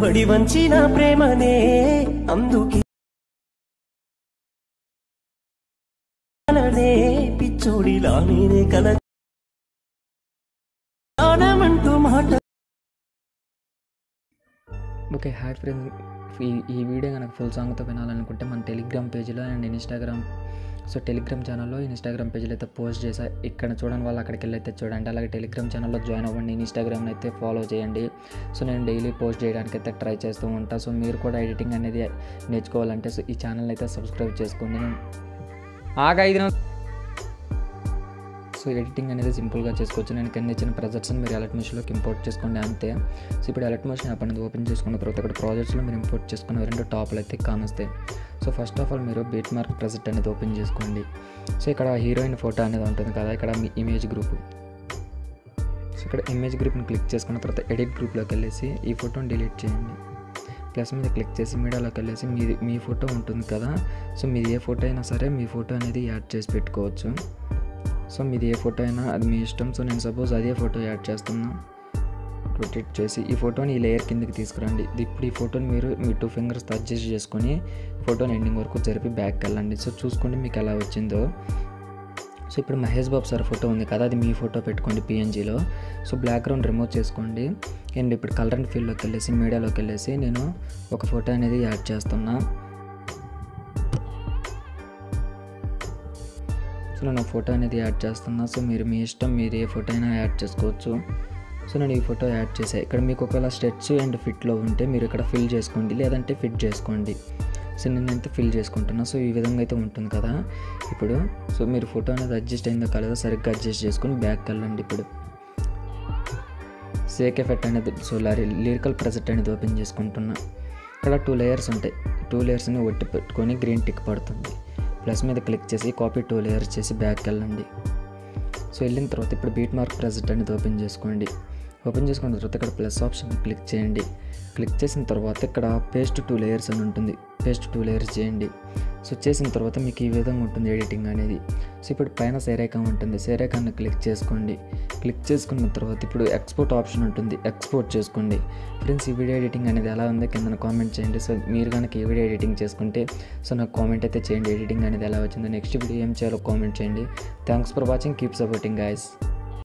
వడి వంచిన ప్రేమనే అందుకే పిచ్చోడిలా నేనే కలమంటూ మాట. Okay, hi friends. ఈ వీడియో కనుక ఫుల్ సాంగ్తో వినాలనుకుంటే మన టెలిగ్రామ్ పేజ్లో అండ్ ఇన్స్టాగ్రామ్ టెలిగ్రామ్ ఛానల్లో ఇన్స్టాగ్రామ్ పేజ్లో అయితే పోస్ట్ చేసా. ఇక్కడ చూడండి, వాళ్ళు అక్కడికి వెళ్ళి అయితే చూడండి. అలాగే టెలిగ్రామ్ ఛానల్లో జాయిన్ అవ్వండి, ఇన్స్టాగ్రామ్ని అయితే ఫాలో చేయండి. నేను డైలీ పోస్ట్ చేయడానికి అయితే ట్రై చేస్తూ ఉంటాను. మీరు కూడా ఎడిటింగ్ అనేది నేర్చుకోవాలంటే ఈ ఛానల్ అయితే సబ్స్క్రైబ్ చేసుకోండి. ఎడిటింగ్ అనేది సింపుల్గా చేసుకోవచ్చు. నేను కింద ఇచ్చిన ప్రాజెక్ట్స్ని మీరు ఎలర్ట్ మెషిన్లోకి ఇంపోర్ట్ చేసుకోండి, అంతే. ఇప్పుడు ఎలర్ట్ మెషిన్ యాప్ అనేది ఓపెన్ చేసుకున్న తర్వాత ఇక్కడ ప్రాజెక్ట్స్లో మీరు ఇంపోర్ట్ చేసుకున్న రెండు టాప్లు అయితే కానొస్తాయి. ఫస్ట్ ఆఫ్ ఆల్ మీరు బీట్ మార్క్ ప్రాజెక్ట్ అనేది ఓపెన్ చేసుకోండి. ఇక్కడ హీరోయిన్ ఫోటో అనేది ఉంటుంది కదా, ఇక్కడ మీ ఇమేజ్ గ్రూప్. ఇక్కడ ఇమేజ్ గ్రూప్ని క్లిక్ చేసుకున్న తర్వాత ఎడిట్ గ్రూప్లోకి వెళ్ళేసి ఈ ఫోటోని డిలీట్ చేయండి. ప్లస్ మీద క్లిక్ చేసి మీడియాలోకి వెళ్ళేసి మీ ఫోటో ఉంటుంది కదా, మీది ఏ ఫోటో అయినా సరే మీ ఫోటో అనేది యాడ్ చేసి పెట్టుకోవచ్చు. మీది ఏ ఫోటో అయినా అది మీ ఇష్టం. నేను సపోజ్ అదే ఫోటో యాడ్ చేస్తున్నా. రొటేట్ చేసి ఈ ఫోటోని ఈ లేయర్ కిందకి తీసుకురండి. ఇప్పుడు ఈ ఫోటోని మీరు మీ 2 ఫింగర్స్ అడ్జస్ట్ చేసుకొని ఫోటోని ఎండింగ్ వరకు జరిపి బ్యాక్కి వెళ్ళండి. చూసుకోండి మీకు ఎలా వచ్చిందో. ఇప్పుడు మహేష్ బాబు సార్ ఫోటో ఉంది కదా, అది మీ ఫోటో పెట్టుకోండి పిఎన్జీలో. బ్యాక్గ్రౌండ్ రిమూవ్ చేసుకోండి. అండ్ ఇప్పుడు కలర్ అండ్ ఫీల్డ్లోకి వెళ్ళేసి మీడియాలోకి వెళ్ళేసి నేను ఒక ఫోటో అనేది యాడ్ చేస్తున్నా. నేను ఫోటో అనేది యాడ్ చేస్తున్నా. మీరు మీ ఇష్టం, మీరు ఏ ఫోటో అయినా యాడ్ చేసుకోవచ్చు. నేను ఈ ఫోటో యాడ్ చేసా. ఇక్కడ మీకు ఒకవేళ స్ట్రెచ్ అండ్ ఫిట్లో ఉంటే మీరు ఇక్కడ ఫిల్ చేసుకోండి, లేదంటే ఫిట్ చేసుకోండి. నేనైతే ఫిల్ చేసుకుంటున్నా. ఈ విధంగా అయితే ఉంటుంది కదా. ఇప్పుడు మీరు ఫోటో అనేది అడ్జస్ట్ అయిందో కాలేదో సరిగ్గా అడ్జస్ట్ చేసుకొని బ్యాక్కి వెళ్ళండి. ఇప్పుడు సేక్ ఎఫెక్ట్ అనేది లిరికల్ ప్రెజెంట్ అనేది ఓపెన్ చేసుకుంటున్నా. ఇక్కడ 2 లేయర్స్ ఉంటాయి. 2 లేయర్స్ని ఒట్టి పెట్టుకొని గ్రీన్ టిక్ పడుతుంది. ప్లస్ మీద క్లిక్ చేసి కాపీ 2 లేయర్స్ చేసి బ్యాక్కి వెళ్ళండి. వెళ్ళిన తర్వాత ఇప్పుడు బీట్ మార్క్ ప్రెజెంట్ అనేది ఓపెన్ చేసుకోండి. ఓపెన్ చేసుకున్న తర్వాత ఇక్కడ ప్లస్ ఆప్షన్ క్లిక్ చేయండి. క్లిక్ చేసిన తర్వాత ఇక్కడ పేస్ట్ 2 లేయర్స్ అని ఉంటుంది. పేస్ట్ 2 లేయర్స్ చేయండి. చేసిన తర్వాత మీకు ఈ విధంగా ఉంటుంది ఎడిటింగ్ అనేది. ఇప్పుడు పైన సేరేఖ ఉంటుంది, సేరేఖాన్ని క్లిక్ చేసుకోండి. క్లిక్ చేసుకున్న తర్వాత ఇప్పుడు ఎక్స్పోర్ట్ ఆప్షన్ ఉంటుంది, ఎక్స్పోర్ట్ చేసుకోండి. ఫ్రెండ్స్, ఈ వీడియో ఎడిటింగ్ అనేది ఎలా ఉందో కింద కామెంట్ చేయండి. మీరు కనుక ఈ వీడియో ఎడిటింగ్ చేసుకుంటే నాకు కామెంట్ అయితే చేయండి, ఎడిటింగ్ అనేది ఎలా వచ్చిందో. నెక్స్ట్ వీడియో ఏం చేయాలో కామెంట్ చేయండి. Thanks for watching, keep supporting guys.